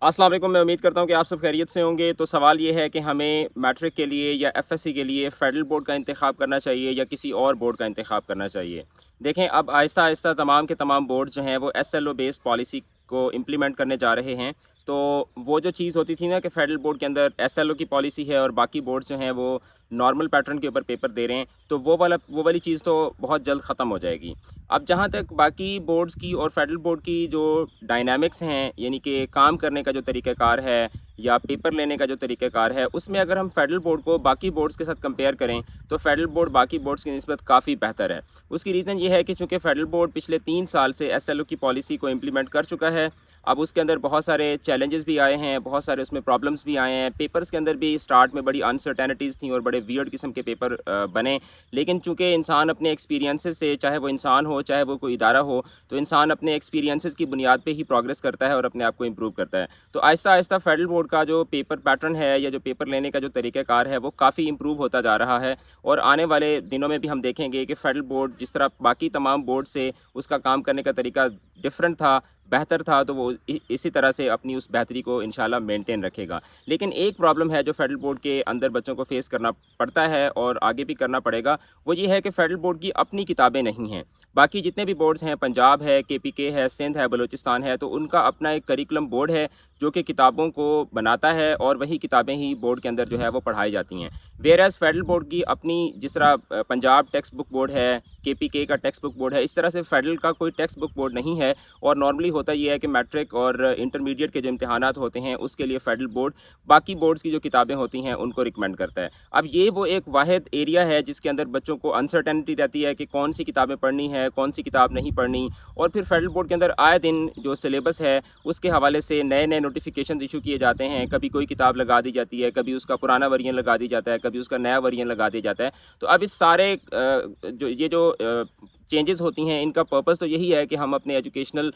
अस्सलाम वालेकुम। मैं उम्मीद करता हूँ कि आप सब खैरियत से होंगे। तो सवाल ये है कि हमें मैट्रिक के लिए या एफएससी के लिए फेडरल बोर्ड का इंतखाब करना चाहिए या किसी और बोर्ड का इंतखाब करना चाहिए। देखें, अब आहिस्ता आहिस्ता तमाम के तमाम बोर्ड जो हैं वो एसएलओ बेस्ड पॉलिसी को इम्प्लीमेंट करने जा रहे हैं। तो वो जो चीज़ होती थी ना कि फेडरल बोर्ड के अंदर एसएलओ की पॉलिसी है और बाकी बोर्ड जो हैं वो नॉर्मल पैटर्न के ऊपर पेपर दे रहे हैं, तो वो वाली चीज़ तो बहुत जल्द ख़त्म हो जाएगी। अब जहाँ तक बाकी बोर्ड्स की और फेडरल बोर्ड की जो डायनामिक्स हैं, यानी कि काम करने का जो तरीक़ाकार है या पेपर लेने का जो तरीक़ाकार है, उसमें अगर हम फेडरल बोर्ड को बाकी बोर्ड्स के साथ कंपेयर करें तो फेडरल बोर्ड बाकी बोर्ड्स की निस्बत काफ़ी बेहतर है। उसकी रीज़न ये है कि चूँकि फेडरल बोर्ड पिछले 3 साल से एसएलओ की पॉलिसी को इम्प्लीमेंट कर चुका है। अब उसके अंदर बहुत सारे चैलेंजेस भी आए हैं, बहुत सारे उसमें प्रॉब्लम्स भी आए हैं। पेपर्स के अंदर भी स्टार्ट में बड़ी अनसर्टेनिटीज़ थी और बड़े वियर्ड किस्म के पेपर बने। लेकिन चूँकि इंसान अपने एक्सपीरियंसेस से, चाहे वो इंसान हो चाहे वो कोई इदारा हो, तो इंसान अपने एक्सपीरियंसेस की बुनियाद पे ही प्रोग्रेस करता है और अपने आप को इम्प्रूव करता है। तो आहिस्ता आहिस्ता फेडरल बोर्ड का जो पेपर पैटर्न है या जो पेपर लेने का जो तरीक़ाकार है वो काफ़ी इम्प्रूव होता जा रहा है। और आने वाले दिनों में भी हम देखेंगे कि फेडरल बोर्ड जिस तरह बाकी तमाम बोर्ड से उसका काम करने का तरीका डिफरेंट था, बेहतर था, तो वो इसी तरह से अपनी उस बेहतरी को इंशाल्लाह मेंटेन रखेगा। लेकिन एक प्रॉब्लम है जो फेडरल बोर्ड के अंदर बच्चों को फेस करना पड़ता है और आगे भी करना पड़ेगा, वो ये है कि फेडरल बोर्ड की अपनी किताबें नहीं हैं। बाकी जितने भी बोर्ड्स हैं, पंजाब है, केपीके है, सिंध है, बलूचिस्तान है, तो उनका अपना एक करिकुलम बोर्ड है जो कि किताबों को बनाता है और वही किताबें ही बोर्ड के अंदर जो है वो पढ़ाई जाती हैं। वेयरएज़ फेडरल बोर्ड की अपनी, जिस तरह पंजाब टेक्स्ट बुक बोर्ड है, केपीके का टेक्स्ट बुक बोर्ड है, इस तरह से फेडरल का कोई टेक्स्ट बुक बोर्ड नहीं है। और नॉर्मली होता ये है कि मैट्रिक और इंटरमीडिएट के जो इम्तिहानात होते हैं उसके लिए फेडरल बोर्ड बाकी बोर्ड्स की जो किताबें होती हैं उनको रिकमेंड करता है। अब ये वो एक वाहिद एरिया है जिसके अंदर बच्चों को अनसर्टेनिटी रहती है कि कौन सी किताबें पढ़नी है, कौन सी किताब नहीं पढ़नी। और फिर फेडरल बोर्ड के अंदर आए दिन जो सिलेबस है उसके हवाले से नए नए नोटिफिकेशन इशू किए जाते हैं। कभी कोई किताब लगा दी जाती है, कभी उसका पुराना वर्जन लगा दी जाता है, कभी उसका नया वर्जन लगा दिया जाता है। तो अब इस सारे जो चेंजेस होती हैं, इनका पर्पस तो यही है कि हम अपने एजुकेशनल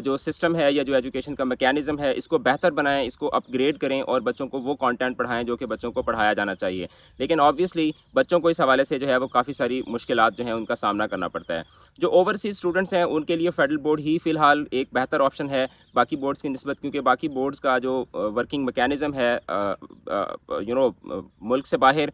जो सिस्टम है या जो एजुकेशन का मैकेनिज़्म है इसको बेहतर बनाएं, इसको अपग्रेड करें और बच्चों को वो कंटेंट पढ़ाएं जो कि बच्चों को पढ़ाया जाना चाहिए। लेकिन ऑब्वियसली बच्चों को इस हवाले से जो है वो काफ़ी सारी मुश्किलात जो हैं उनका सामना करना पड़ता है। जो ओवरसीज़ स्टूडेंट्स हैं उनके लिए फेडरल बोर्ड ही फ़िलहाल एक बेहतर ऑप्शन है बाकी बोर्ड्स की निस्बत, क्योंकि बाकी बोर्ड्स का जो वर्किंग मैकेनिज़्म है मुल्क से बाहर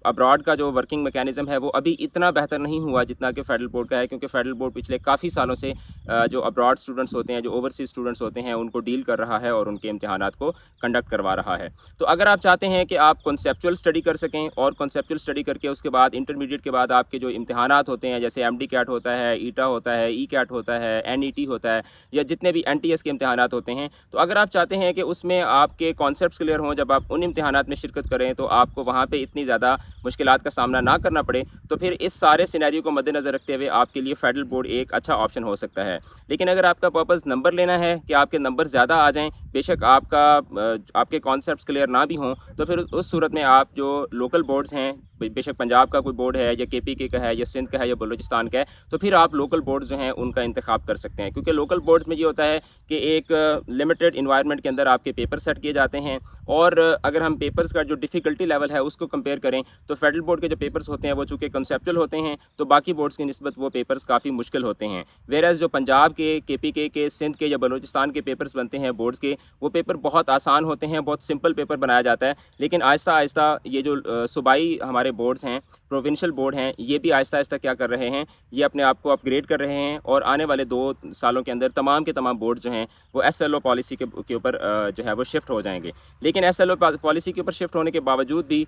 अब्रॉड का जो वर्किंग मैकेनिज़्म है वो अभी इतना बेहतर नहीं हुआ जितना कि फेडरल बोर्ड का है, क्योंकि फेडरल बोर्ड पिछले काफ़ी सालों से जो अब्रॉड स्टूडेंट्स होते हैं, जो ओवरसीज़ स्टूडेंट्स होते हैं, उनको डील कर रहा है और उनके इम्तिहानात को कंडक्ट करवा रहा है। तो अगर आप चाहते हैं कि आप कॉन्सेप्चुअल स्टडी कर सकें और कॉन्सेप्चुअल स्टडी करके उसके बाद इंटरमीडिएट के बाद आपके जो इम्तिहानात होते हैं, जैसे एमडी कैट होता है, ईटा होता है, ई कैट होता है, एनईटी होता है, या जितने भी एनटीएस के इम्तिहानात होते हैं, तो अगर आप चाहते हैं कि उसमें आपके कॉन्सेप्ट्स क्लियर हों जब आप उन इम्तिहानात में शिरकत करें, तो आपको वहाँ पे इतनी ज़्यादा मुश्किलात का सामना ना करना पड़े, तो फिर इस सारे सिनेरियो को मद्देनज़र रखते हुए आपके लिए फेडरल बोर्ड एक अच्छा ऑप्शन हो सकता है। लेकिन अगर आपका पर्पज़ नंबर लेना है कि आपके नंबर ज़्यादा आ जाएँ, बेशक आपके कॉन्सेप्ट्स क्लियर ना भी हों, तो फिर उस सूरत में आप जो लोकल बोर्ड्स हैं, बेशक पंजाब का कोई बोर्ड है या केपीके का है या सिंध का है या बलूचिस्तान का है, तो फिर आप लोकल बोर्ड्स जो हैं उनका इंतखाब कर सकते हैं। क्योंकि लोकल बोर्ड्स में ये होता है कि एक लिमिटेड इन्वायरमेंट के अंदर आपके पेपर सेट किए जाते हैं। और अगर हम पेपर्स का जो डिफ़िकल्टी लेवल है उसको कंपेयर करें तो फेडरल बोर्ड के जो पेपर्स होते हैं वो चूँकि कंसेप्चुअल होते हैं, तो बाकी बोर्ड्स की निस्बत वो पेपर्स काफ़ी मुश्किल होते हैं। वेयरएज़ जो पंजाब के, केपीके के, सिंध के या बलूचिस्तान के पेपर्स बनते हैं बोर्ड्स के, वो पेपर बहुत आसान होते हैं, बहुत सिंपल पेपर बनाया जाता है। लेकिन आहिस्ता आहिस्ता ये जो सूबाई हमारे बोर्ड्स हैं, प्रोविंशियल बोर्ड हैं, ये भी आहिस्ता आहिस्ता क्या कर रहे हैं, ये अपने आप को अपग्रेड कर रहे हैं और आने वाले 2 सालों के अंदर तमाम के तमाम बोर्ड जो हैं वो एसएलओ पॉलिसी के ऊपर जो है वो शिफ्ट हो जाएंगे। लेकिन एसएलओ पॉलिसी के ऊपर शिफ्ट होने के बावजूद भी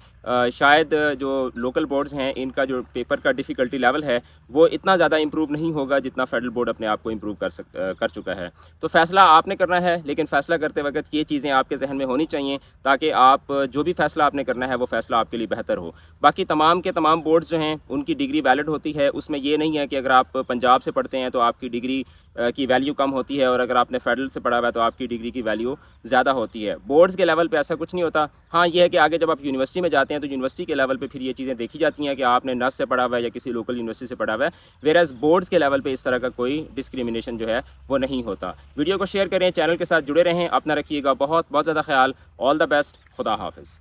शायद जो लोकल बोर्ड्स हैं इनका जो पेपर का डिफ़िकल्टी लेवल है वो इतना ज़्यादा इंप्रूव नहीं होगा जितना फेडरल बोर्ड अपने आप को इंप्रूव कर चुका है। तो फ़ैसला आपने करना है, लेकिन फ़ैसला करते वक्त ये चीज़ें आपके जहन में होनी चाहिए ताकि आप जो भी फ़ैसला आपने करना है वो फ़ैसला आपके लिए बेहतर हो। बाकी तमाम के तमाम बोर्ड्स जो हैं उनकी डिग्री वैलिड होती है, उसमें ये नहीं है कि अगर आप पंजाब से पढ़ते हैं तो आपकी डिग्री की वैल्यू कम होती है और अगर आपने फेडरल से पढ़ा हुआ है तो आपकी डिग्री की वैल्यू ज़्यादा होती है। बोर्ड्स के लेवल पे ऐसा कुछ नहीं होता। हाँ, ये है कि आगे जब आप यूनिवर्सिटी में जाते हैं तो यूनिवर्सिटी के लेवल पे फिर ये चीज़ें देखी जाती हैं कि आपने नस से पढ़ा हुआ है या किसी लोकल यूनिवर्सिटी से पढ़ा हुआ है। वेयरएज़ बोर्ड्स के लेवल पे इस तरह का कोई डिस्क्रिमिनेशन जो है वो नहीं होता। वीडियो को शेयर करें, चैनल के साथ जुड़े रहें, अपना रखिएगा बहुत बहुत ज़्यादा ख्याल। ऑल द बेस्ट, खुदा हाफिज़।